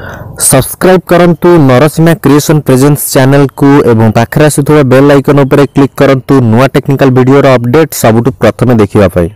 Subscribe करंतु Narasimha creation presence channel को एवं पाखरे आसुथबा बेल आइकन उपरे क्लिक करंतु नुआ टेक्निकल वीडियो रो अपडेट सबुठु प्रथमे देखिबा पई।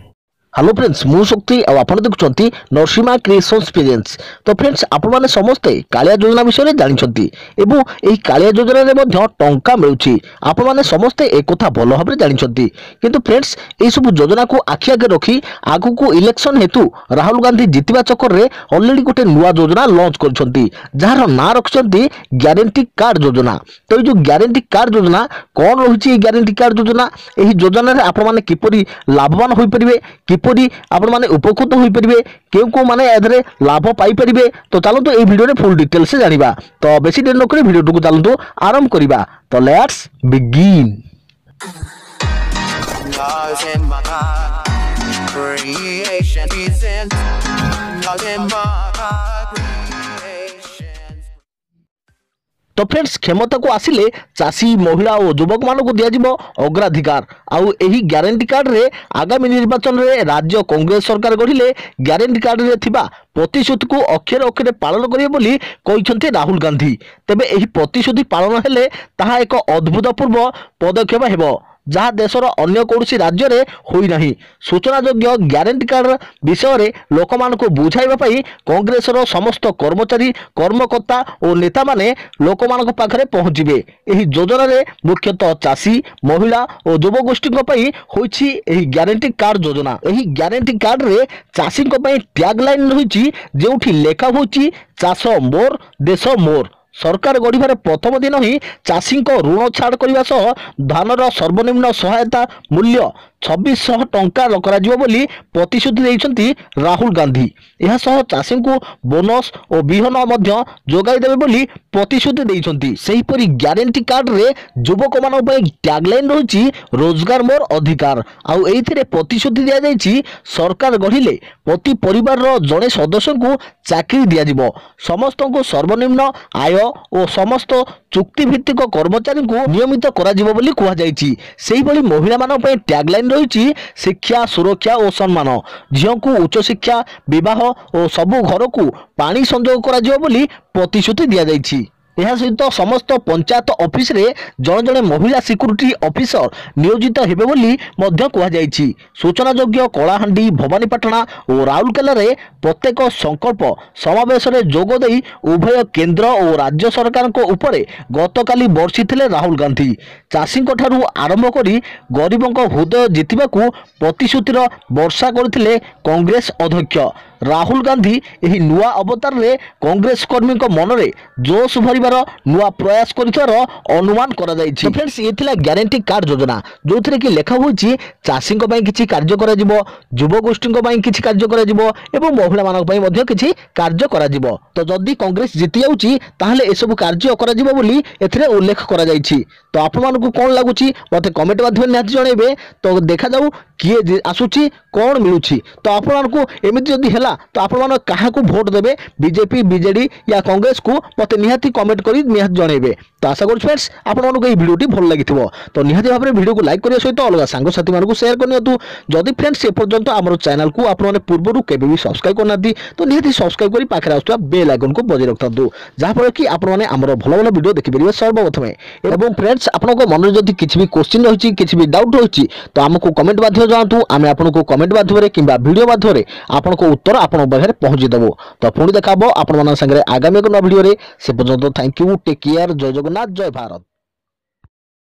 हेलो फ्रेंड्स मु शक्ति आपण देखुंती नरसिंहा क्रिएशंस प्रेजेंस। तो फ्रेंड्स आपण माने समस्ते कालिया योजना विषय जानछंती एवं एही कालिया योजना रे मध्य टंका मिलुची आपण माने समस्ते एक कथा भलो भाबरे जानछंती। किंतु फ्रेंड्स एही सब योजना को आखि आगे रखी आगु को इलेक्शन हेतु राहुल गांधी जितिबा चक्कर रे ऑलरेडी गोटे नुआ योजना लॉन्च करछंती जहार ना रखछंती ग्यारंटी कार्ड योजना। तो जो ग्यारंटी कार्ड योजना कोन रहिछि ग्यारंटी कार्ड योजना एही योजना रे आपण माने किपरि लाभवान होई परिबे किपरि आपण माने उपकृत होई परिबे केउ को माने एधरे लाभ पाई परिबे। तो चलो तो ए वीडियो रे फुल डिटेल से जानिबा। तो बेसी देर न करी वीडियो को चलो तो आरंभ करिबा। तो लेट्स बिगिन। तो फ्रेंड्स क्षमता को आसिले चाषी महिला और युवक मान को दिया अग्राधिकार आउ एही ग्यारंटी कार्ड रे आगामी निर्वाचन रे राज्य कांग्रेस सरकार गढ़िले ग्यारंटी कार्ड रे थिबा प्रतिश्रुति को अक्षर अक्षर पालन करिवे बोली कहिसंते राहुल गांधी। तेबे एही प्रतिश्रुति पालन हेले ताहा एक अद्भुतपूर्व पदक्षेप हेबो जहाँ देशर अन्य कौन राज्य में होई नहीं। सूचना योग्य ग्यारंटी कार्ड विषय में लोक मान को बुझाइबा पई कांग्रेस समस्त कर्मचारी कर्मकर्ता और नेता माने लोक मान पाखरे पहुंचबे। एही योजना रे मुख्यतः चाषी महिला और युव गोष्ठी पई होइछि एही ग्यारंटी कार्ड योजना। एही ग्यारंटी कार्ड रे चाषी पई टैगलाइन रहिछि जेउठी लेखा होइछि चाष मोर देश मोर। सरकार गढ़िबार प्रथम दिन ही चाषी ऋण छाड़ करने सह धानर सर्वनिम्न सहायता मूल्य 2600 टंका बोली प्रतिश्रुति देइछंती राहुल गांधी। यह सह चाषी को बोनस और बिहन मध्य जोगाई देबे बोली प्रतिश्रुति देइछंती। सेही परि ग्यारंटी कार्ड रे युवक मान पई टैगलाइन रहिछि रोजगार मोर अधिकार आउ एइथिरे प्रतिश्रुति दिया जाइछि सरकार गढ़िले प्रति परिवार रो जणे सदस्य को चाकरी दिया जिवो समस्त को सर्वनिम्न आय और समस्त चुक्ति भित्तिक कर्मचारी को नियमित करा जिवो बोली कुहा जाइछि। सेही भली महिला मान पई टैगलाइन रही शिक्षा सुरक्षा और सम्मान झील को उच्च शिक्षा विवाह और सबु घर को पानी संजोग करा बोली प्रतिश्रुति दिया जाइछि। यह सहित समस्त पंचायत ऑफिस रे जड़े जड़े महिला सिक्यूरिटी ऑफिसर नियोजित हेबे बोली मध्य कहा जाइछि। सूचना योग्य कलाहांडी भवानीपाटना और राउरकेला रे प्रत्येक संकल्प समावेश रे जोग देई उभय केंद्र और राज्य सरकार को ऊपर गतकाली बर्षिथिले राहुल गांधी। चाषी ठारू आरंभ करी गरीबों हृदय जितिबाकू प्रतिश्रुतिर वर्षा करथिले कांग्रेस अध्यक्ष राहुल गांधी। एही नुआ अवतार रे कांग्रेस कर्मी मन रे जोश भरिबार नुआ प्रयास करथिबार अनुमान करा जाइछि। फ्रेंड्स ये थिला ग्यारंटी कार्ड योजना जोथिरे कि लेखा होइछि चाषी को पई किछि कार्य करा जिवो युव गोष्ठी को पई किछि कार्य करा जिवो एवं महिला मानक पई मध्ये किछि कार्य करा जिवो। तो जदि कांग्रेस जिति जाउछि ताहाले ए सब कार्य करा जिवो बोली एथिरे उल्लेख करा जाइछि। तो आपण मानकु कोन लागुछि मते कमेंट माध्यम निहाती जणेबे। तो देखा जाऊ किए आसुछि कोन मिलुछि। तो आपण मानकु एमिति जदि हेला तो आपण मान काहा को वोट देबे बीजेपी बीजेडी या कांग्रेस को मते निहाती कमेंट करी निहाती जणेबे। तो आशा करू फ्रेंड्स आपण मानकु ए वीडियोटी भल लागिथिबो। तो निहाती भाबरे वीडियो को लाइक करिया सहित अलग सांग साथी मानकु शेयर करनियतु। जदि फ्रेंड्स ए पर्यंत हमर चैनल को आपण माने पूर्वरु केबे भी सब्सक्राइब करनादी तो निहाती सब्सक्राइब करी पाखरे आसुवा बेल आइकन को बजाय रखथादु जहा पर कि आपण माने हमर भलो भलो वीडियो देखि परिबे सर्वप्रथमे। एवं फ्रेंड्स आपनको मन जदि किछि भी क्वेश्चन रहिछि किछि भी डाउट रहिछि तो हमको कमेंट माध्यम जणातु आमे आपनको कमेंट माध्यम रे किबा वीडियो माध्यम रे आपनको उत्तर आपण बाहर पहुंची देबो। तो पुणी देखाबो आपण मन संगे आगामी एक नया वीडियो रे। से पर्यंत थैंक यू टेक केयर जय जगन्नाथ जय भारत।